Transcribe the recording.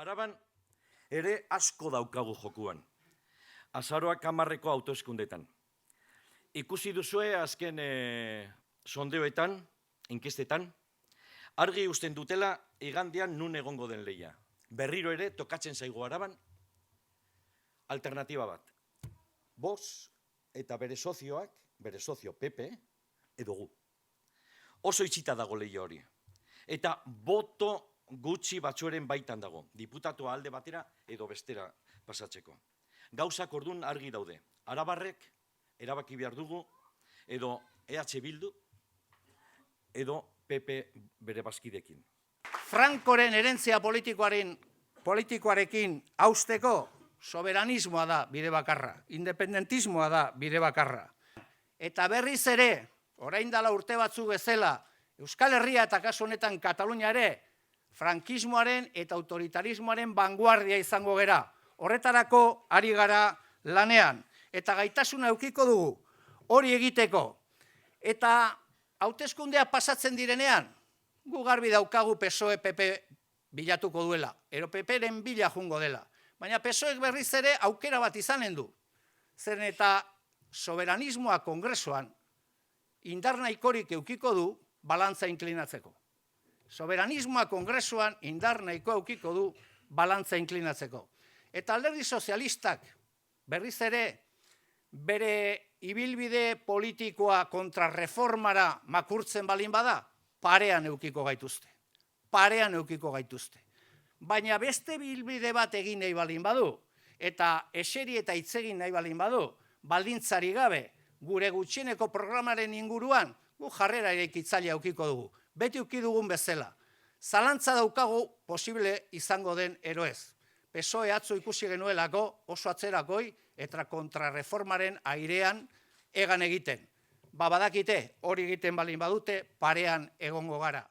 Araban ere asko daukagu jokuan. Azaroak 10 hauteskundetan. Ikusi duzue azken sondeoetan, inkestetan, argi usten dutela igandean nun egongo den lehia. Berriro ere tokatzen zaigu Araban alternatiba bat. Vox eta bere sozioak, bere sozio PP, edo gu. Oso itxita dago lehia hori. Eta boto gutxi batzueren baitan dago. Diputatua alde batera edo bestera pasatzeko. Gauzak ordun argi daude. Arabarrek erabaki behar dugu edo EH Bildu edo PP bere bazkidekin. Frankoren herentzia politikoarekin hausteko soberanismoa da bide bakarra, independentismoa da bide bakarra. Eta berriz ere, orain dela urte batzuk bezala, Euskal Herria eta kasu honetan Katalunia ere, frankismoaren eta autoritarismoaren vanguardia izango gera. Horretarako ari gara lanean. Eta gaitasuna edukiko dugu, hori egiteko. Eta hauteskundea pasatzen direnean, gu garbi daukagu PSOE PP bilatuko duela, ero PP-ren bila jungo dela. Baina PSOEk berriz ere aukera bat izanen du. Zeren eta soberanismoa kongresoan indar nahikorik edukiko du balantza inklinatzeko. Soberanismoa kongresoan indar nahiko edukiko du balantza inklinatzeko. Eta alderdi sozialistak berriz ere bere ibilbide politikoa kontrarreformara makurtzen balin bada, parean edukiko gaituzte. Parean edukiko gaituzte. Baina beste bilbide bat egin nahi balin badu, eta eseri eta hitzegin nahi balin badu, baldintzari gabe, gure gutxieneko programaren inguruan, gu jarrera eraikitzailea edukiko dugu. Beti eduki dugun bezala. Zalantza daukagu posible izango den eroez. PSOE atzo ikusi genuelako oso atzerakoi eta kontrarreformaren airean egan egiten. Badakite hori egiten balin badute parean egongo gara.